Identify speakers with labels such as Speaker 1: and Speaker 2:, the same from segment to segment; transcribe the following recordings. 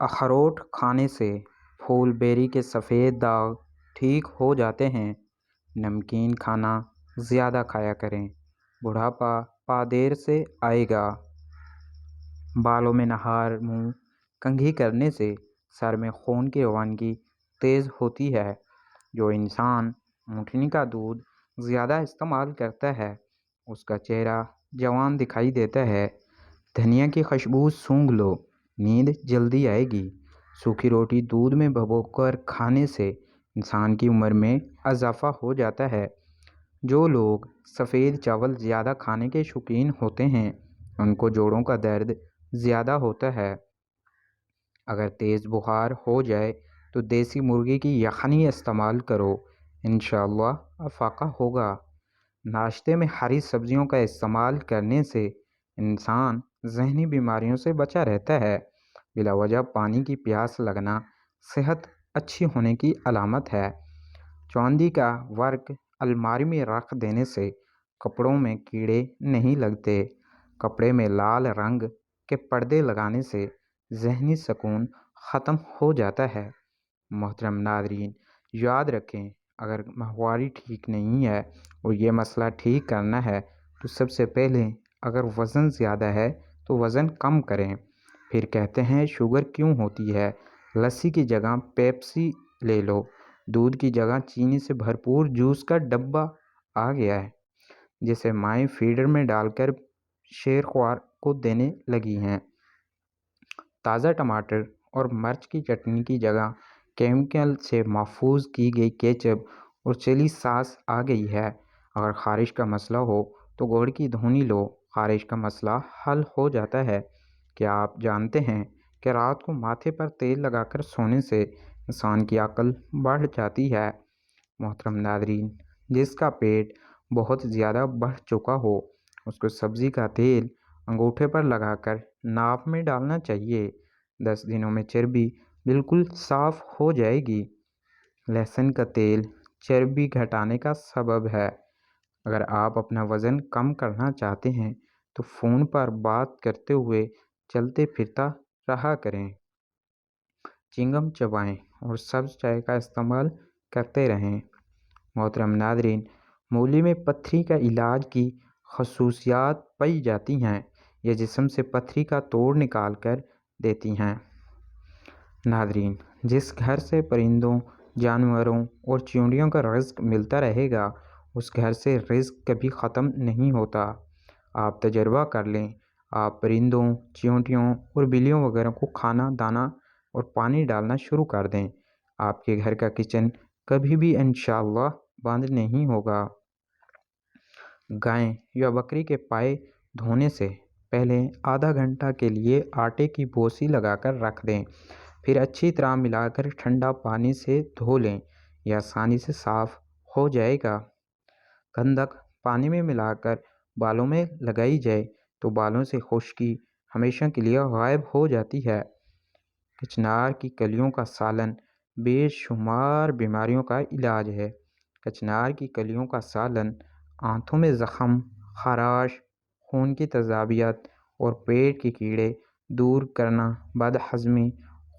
Speaker 1: اخروٹ کھانے سے پھول بیری کے سفید داغ ٹھیک ہو جاتے ہیں۔ نمکین کھانا زیادہ کھایا کریں، بڑھاپا دیر سے آئے گا۔ بالوں میں نہار منہ کنگھی کرنے سے سر میں خون کی روانگی تیز ہوتی ہے۔ جو انسان اونٹنی کا دودھ زیادہ استعمال کرتا ہے اس کا چہرہ جوان دکھائی دیتا ہے۔ دھنیا کی خوشبو سونگھ لو، نیند جلدی آئے گی۔ سوکھی روٹی دودھ میں بھگو کر کھانے سے انسان کی عمر میں اضافہ ہو جاتا ہے۔ جو لوگ سفید چاول زیادہ کھانے کے شوقین ہوتے ہیں ان کو جوڑوں کا درد زیادہ ہوتا ہے۔ اگر تیز بخار ہو جائے تو دیسی مرغی کی یخنی استعمال کرو، انشاءاللہ افاقہ ہوگا۔ ناشتے میں ہری سبزیوں کا استعمال کرنے سے انسان ذہنی بیماریوں سے بچا رہتا ہے۔ بلا وجہ پانی کی پیاس لگنا صحت اچھی ہونے کی علامت ہے۔ چاندی کا ورق الماری میں رکھ دینے سے کپڑوں میں کیڑے نہیں لگتے۔ کپڑے میں لال رنگ کے پردے لگانے سے ذہنی سکون ختم ہو جاتا ہے۔ محترم ناظرین، یاد رکھیں اگر ماہواری ٹھیک نہیں ہے اور یہ مسئلہ ٹھیک کرنا ہے تو سب سے پہلے اگر وزن زیادہ ہے تو وزن کم کریں۔ پھر کہتے ہیں شوگر کیوں ہوتی ہے؟ لسی کی جگہ پیپسی لے لو، دودھ کی جگہ چینی سے بھرپور جوس کا ڈبہ آ گیا ہے جسے مائیں فیڈر میں ڈال کر شیرخوار کو دینے لگی ہیں۔ تازہ ٹماٹر اور مرچ کی چٹنی کی جگہ کیمیکل سے محفوظ کی گئی کیچپ اور چلی ساس آ گئی ہے۔ اگر خارش کا مسئلہ ہو تو گڑ کی دھونی لو، خارش کا مسئلہ حل ہو جاتا ہے۔ کیا آپ جانتے ہیں کہ رات کو ماتھے پر تیل لگا کر سونے سے انسان کی عقل بڑھ جاتی ہے؟ محترم ناظرین، جس کا پیٹ بہت زیادہ بڑھ چکا ہو اس کو سبزی کا تیل انگوٹھے پر لگا کر ناک میں ڈالنا چاہیے۔ 10 دنوں میں چربی بالکل صاف ہو جائے گی۔ لہسن کا تیل چربی گھٹانے کا سبب ہے۔ اگر آپ اپنا وزن کم کرنا چاہتے ہیں تو فون پر بات کرتے ہوئے چلتے پھرتا رہا کریں، چنگم چبائیں اور سبز چائے کا استعمال کرتے رہیں۔ محترم ناظرین، مولی میں پتھری کا علاج کی خصوصیات پائی جاتی ہیں۔ یہ جسم سے پتھری کا توڑ نکال کر دیتی ہیں۔ ناظرین، جس گھر سے پرندوں، جانوروں اور چیونٹیوں کا رزق ملتا رہے گا اس گھر سے رزق کبھی ختم نہیں ہوتا۔ آپ تجربہ کر لیں، آپ پرندوں، چیونٹیوں اور بلیوں وغیرہ کو کھانا، دانہ اور پانی ڈالنا شروع کر دیں، آپ کے گھر کا کچن کبھی بھی انشاءاللہ بند نہیں ہوگا۔ گائے یا بکری کے پائے دھونے سے پہلے آدھا گھنٹہ کے لیے آٹے کی بوسی لگا کر رکھ دیں، پھر اچھی طرح ملا کر ٹھنڈا پانی سے دھو لیں، یہ آسانی سے صاف ہو جائے گا۔ گندھک پانی میں ملا کر بالوں میں لگائی جائے تو بالوں سے خشکی ہمیشہ کے لیے غائب ہو جاتی ہے۔ کچنار کی کلیوں کا سالن بے شمار بیماریوں کا علاج ہے۔ کچنار کی کلیوں کا سالن آنتوں میں زخم، خراش، خون کی تیزابیت اور پیٹ کے کیڑے دور کرنا، بد ہضمی،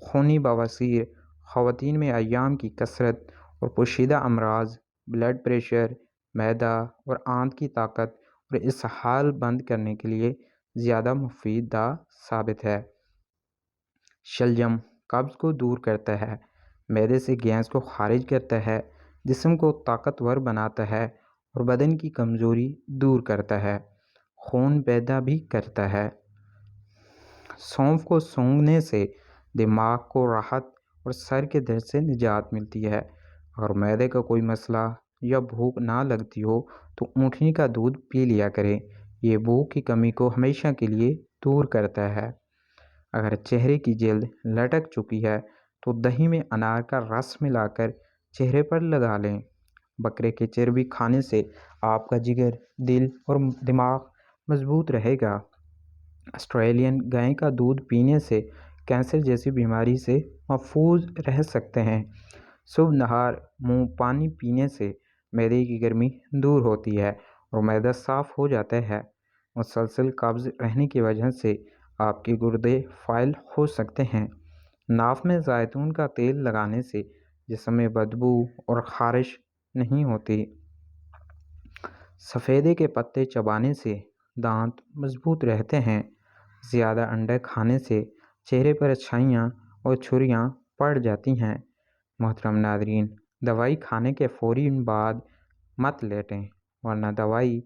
Speaker 1: خونی بواسیر، خواتین میں ایام کی کثرت اور پوشیدہ امراض، بلڈ پریشر، معدہ اور آنت کی طاقت اور اسہال بند کرنے کے لیے زیادہ مفید ثابت ہے۔ شلجم قبض کو دور کرتا ہے، معدے سے گیس کو خارج کرتا ہے، جسم کو طاقتور بناتا ہے اور بدن کی کمزوری دور کرتا ہے، خون پیدا بھی کرتا ہے۔ سونف کو سونگھنے سے دماغ کو راحت اور سر کے درد سے نجات ملتی ہے۔ اگر معدے کا کوئی مسئلہ یا بھوک نہ لگتی ہو تو اونٹنی کا دودھ پی لیا کریں، یہ بھوک کی کمی کو ہمیشہ کے لیے دور کرتا ہے۔ اگر چہرے کی جلد لٹک چکی ہے تو دہی میں انار کا رس ملا کر چہرے پر لگا لیں۔ بکرے کے چربی کھانے سے آپ کا جگر، دل اور دماغ مضبوط رہے گا۔ آسٹریلین گائے کا دودھ پینے سے کینسر جیسی بیماری سے محفوظ رہ سکتے ہیں۔ صبح نہار منہ پانی پینے سے معدے کی گرمی دور ہوتی ہے اور معدہ صاف ہو جاتا ہے۔ مسلسل قبض رہنے کی وجہ سے آپ کے گردے فعال ہو سکتے ہیں۔ ناف میں زیتون کا تیل لگانے سے جسم میں بدبو اور خارش نہیں ہوتی۔ سفیدے کے پتے چبانے سے دانت مضبوط رہتے ہیں۔ زیادہ انڈے کھانے سے چہرے پر چھائیاں اور جھریاں پڑ جاتی ہیں۔ محترم ناظرین، دوائی کھانے کے فوراً بعد مت لیٹیں، ورنہ دوائی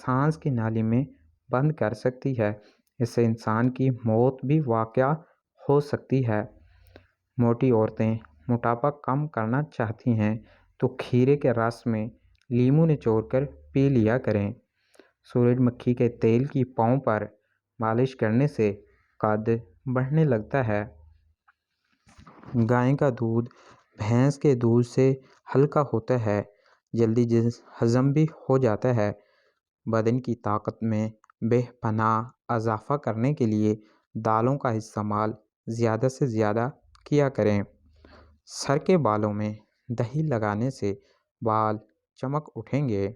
Speaker 1: سانس کی نالی میں بند کر سکتی ہے۔ اس سے انسان کی موت بھی واقع ہو سکتی ہے۔ موٹی عورتیں موٹاپا کم کرنا چاہتی ہیں تو کھیرے کے رس میں لیموں نچوڑ کر پی لیا کریں۔ سورج مکھی کے تیل کی پاؤں پر مالش کرنے سے قد بڑھنے لگتا ہے۔ گائے کا دودھ بھینس کے دودھ سے ہلکا ہوتا ہے، جلدی ہضم بھی ہو جاتا ہے۔ بدن کی طاقت میں بے پناہ اضافہ کرنے کے لیے دالوں کا استعمال زیادہ سے زیادہ کیا کریں۔ سر کے بالوں میں دہی لگانے سے بال چمک اٹھیں گے۔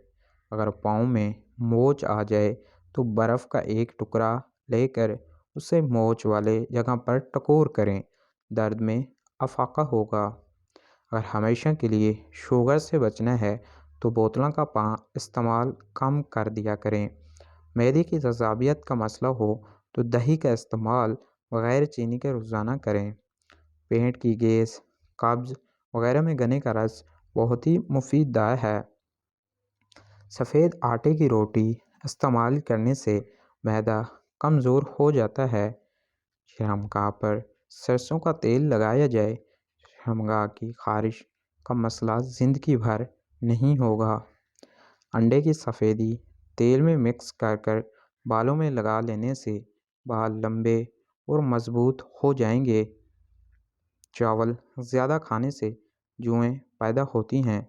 Speaker 1: اگر پاؤں میں موچ آ جائے تو برف کا ایک ٹکڑا لے کر اسے موچ والے جگہ پر ٹکور کریں، درد میں افاقہ ہوگا۔ اگر ہمیشہ کے لیے شوگر سے بچنا ہے تو بوتلوں کا استعمال کم کر دیا کریں۔ معدے کی تیزابیت کا مسئلہ ہو تو دہی کا استعمال بغیر چینی کے روزانہ کریں۔ پیٹ کی گیس، قبض وغیرہ میں گنے کا رس بہت ہی مفید ہے۔ سفید آٹے کی روٹی استعمال کرنے سے معدہ کمزور ہو جاتا ہے۔ شرمگاہ پر سرسوں کا تیل لگایا جائے، شرمگاہ کی خارش کا مسئلہ زندگی بھر نہیں ہوگا۔ انڈے کی سفیدی تیل میں مکس کر بالوں میں لگا لینے سے بال لمبے اور مضبوط ہو جائیں گے۔ چاول زیادہ کھانے سے جوئیں پیدا ہوتی ہیں۔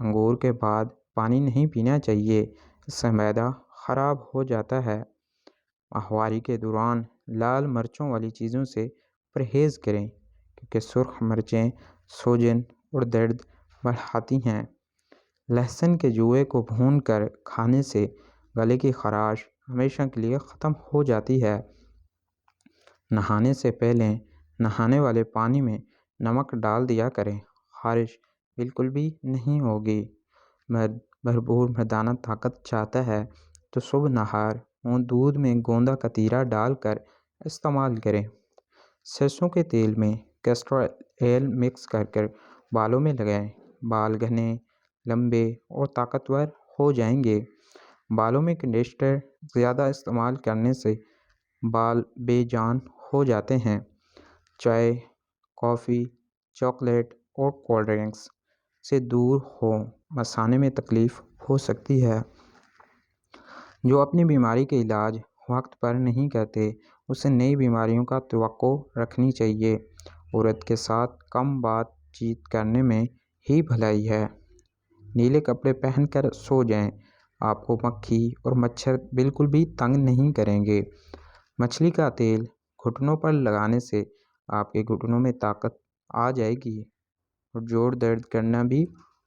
Speaker 1: انگور کے بعد پانی نہیں پینا چاہیے، اس سے معدہ خراب ہو جاتا ہے۔ ماہواری کے دوران لال مرچوں والی چیزوں سے پرہیز کریں، کیونکہ سرخ مرچیں سوجن اور درد بڑھاتی ہیں۔ لہسن کے جوئے کو بھون کر کھانے سے گلے کی خراش ہمیشہ کے لیے ختم ہو جاتی ہے۔ نہانے سے پہلے نہانے والے پانی میں نمک ڈال دیا کریں، خارش بالکل بھی نہیں ہوگی۔ مرد بھرپور مردانہ طاقت چاہتا ہے تو صبح نہار دودھ میں گوندا کتیرا ڈال کر استعمال کریں۔ سرسوں کے تیل میں کیسٹر آئل مکس کر بالوں میں لگائیں، بال گھنے، لمبے اور طاقتور ہو جائیں گے۔ بالوں میں کنڈیشنر زیادہ استعمال کرنے سے بال بے جان ہو جاتے ہیں۔ چائے، کافی، چاکلیٹ اور کولڈ ڈرنکس سے دور ہوں، مثانے میں تکلیف ہو سکتی ہے۔ جو اپنی بیماری کے علاج وقت پر نہیں کرتے، اسے نئی بیماریوں کا توقع رکھنی چاہیے۔ عورت کے ساتھ کم بات چیت کرنے میں ہی بھلائی ہے۔ نیلے کپڑے پہن کر سو جائیں، آپ کو مکھی اور مچھر بالکل بھی تنگ نہیں کریں گے۔ مچھلی کا تیل گھٹنوں پر لگانے سے آپ کے گھٹنوں میں طاقت آ جائے گی اور جوڑ درد کرنا بھی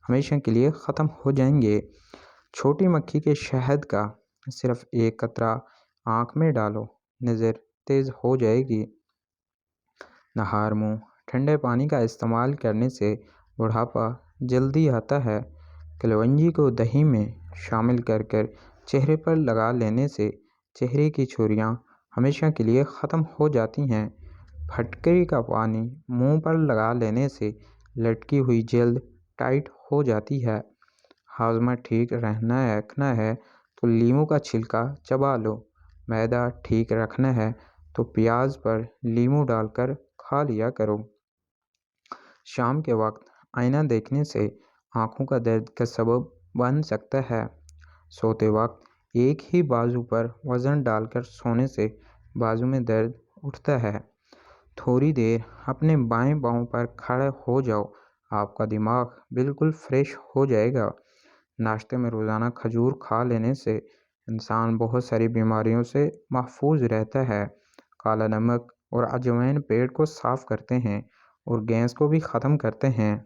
Speaker 1: ہمیشہ کے لیے ختم ہو جائیں گے۔ چھوٹی مکھی کے شہد کا صرف ایک قطرہ آنکھ میں ڈالو، نظر تیز ہو جائے گی۔ نہار منہ ٹھنڈے پانی کا استعمال کرنے سے بڑھاپا جلدی آتا ہے۔ کلونجی کو دہی میں شامل کر چہرے پر لگا لینے سے چہرے کی جھریاں ہمیشہ کے لیے ختم ہو جاتی ہیں۔ پھٹکری کا پانی منہ پر لگا لینے سے لٹکی ہوئی جلد ٹائٹ ہو جاتی ہے۔ ہاضمہ ٹھیک رکھنا ہے تو لیموں کا چھلکا چبا لو۔ معدہ ٹھیک رکھنا ہے تو پیاز پر لیموں ڈال کر کھا لیا کرو۔ شام کے وقت آئینہ دیکھنے سے آنکھوں کا درد کا سبب بن سکتا ہے۔ سوتے وقت ایک ہی بازو پر وزن ڈال کر سونے سے بازو میں درد اٹھتا ہے۔ تھوڑی دیر اپنے بائیں پاؤں پر کھڑے ہو جاؤ، آپ کا دماغ بالکل فریش ہو جائے گا۔ ناشتے میں روزانہ کھجور کھا لینے سے انسان بہت ساری بیماریوں سے محفوظ رہتا ہے۔ کالا نمک اور اجوائن پیٹ کو صاف کرتے ہیں اور گیس کو بھی ختم کرتے ہیں۔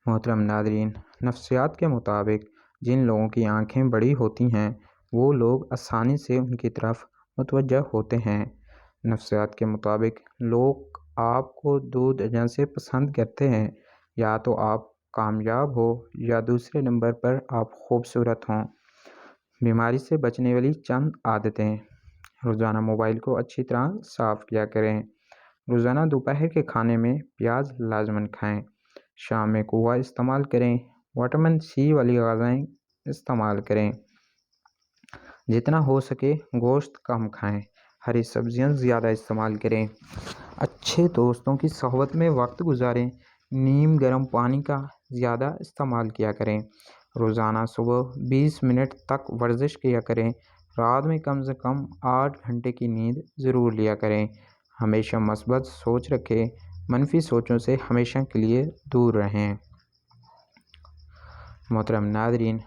Speaker 1: محترم ناظرین، نفسیات کے مطابق جن لوگوں کی آنکھیں بڑی ہوتی ہیں وہ لوگ آسانی سے ان کی طرف متوجہ ہوتے ہیں۔ نفسیات کے مطابق لوگ آپ کو دودھ ایجنسی پسند کرتے ہیں، یا تو آپ کامیاب ہو یا دوسرے نمبر پر آپ خوبصورت ہوں۔ بیماری سے بچنے والی چند عادتیں: روزانہ موبائل کو اچھی طرح صاف کیا کریں۔ روزانہ دوپہر کے کھانے میں پیاز لازماً کھائیں۔ شام میں قہوہ استعمال کریں۔ وٹامن سی والی غذائیں استعمال کریں۔ جتنا ہو سکے گوشت کم کھائیں۔ ہری سبزیاں زیادہ استعمال کریں۔ اچھے دوستوں کی صحبت میں وقت گزاریں۔ نیم گرم پانی کا زیادہ استعمال کیا کریں۔ روزانہ صبح 20 منٹ تک ورزش کیا کریں۔ رات میں کم سے کم 8 گھنٹے کی نیند ضرور لیا کریں۔ ہمیشہ مثبت سوچ رکھیں۔ منفی سوچوں سے ہمیشہ کے لیے دور رہیں۔ محترم ناظرین،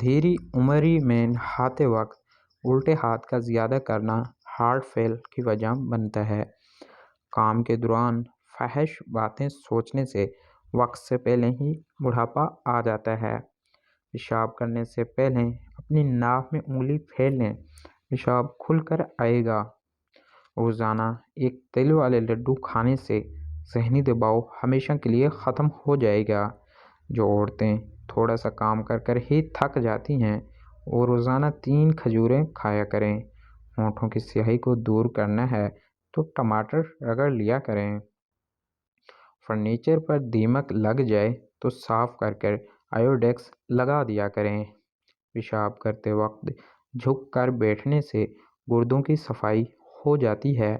Speaker 1: دھیری عمری میں نہاتے وقت الٹے ہاتھ کا زیادہ کرنا ہارٹ فیل کی وجہ بنتا ہے۔ کام کے دوران فحش باتیں سوچنے سے وقت سے پہلے ہی بڑھاپا آ جاتا ہے۔ پیشاب کرنے سے پہلے اپنی ناک میں انگلی پھیر لیں، پیشاب کھل کر آئے گا۔ روزانہ ایک تل والے لڈو کھانے سے ذہنی دباؤ ہمیشہ کے لیے ختم ہو جائے گا۔ جو عورتیں تھوڑا سا کام کر کر ہی تھک جاتی ہیں وہ روزانہ 3 کھجوریں کھایا کریں۔ ہونٹوں کی سیاہی کو دور کرنا ہے تو ٹماٹر رگڑ لیا کریں۔ فرنیچر پر دیمک لگ جائے تو صاف کر کر آیوڈیکس لگا دیا کریں۔ پیشاب کرتے وقت جھک کر بیٹھنے سے گردوں کی صفائی ہو جاتی ہے۔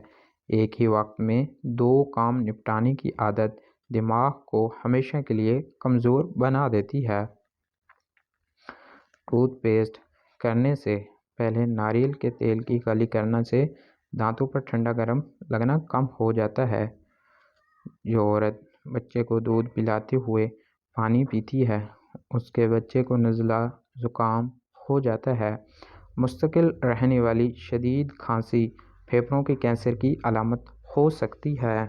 Speaker 1: ایک ہی وقت میں 2 کام نپٹانے کی عادت دماغ کو ہمیشہ کے لیے کمزور بنا دیتی ہے۔ ٹوتھ پیسٹ کرنے سے پہلے ناریل کے تیل کی خلی کرنے سے دانتوں پر ٹھنڈا گرم لگنا کم ہو جاتا ہے۔ جو عورت بچے کو دودھ پلاتے ہوئے پانی پیتی ہے اس کے بچے کو نزلہ زکام ہو جاتا ہے۔ مستقل رہنے والی شدید کھانسی پھیپھڑوں کے کینسر کی علامت ہو سکتی ہے۔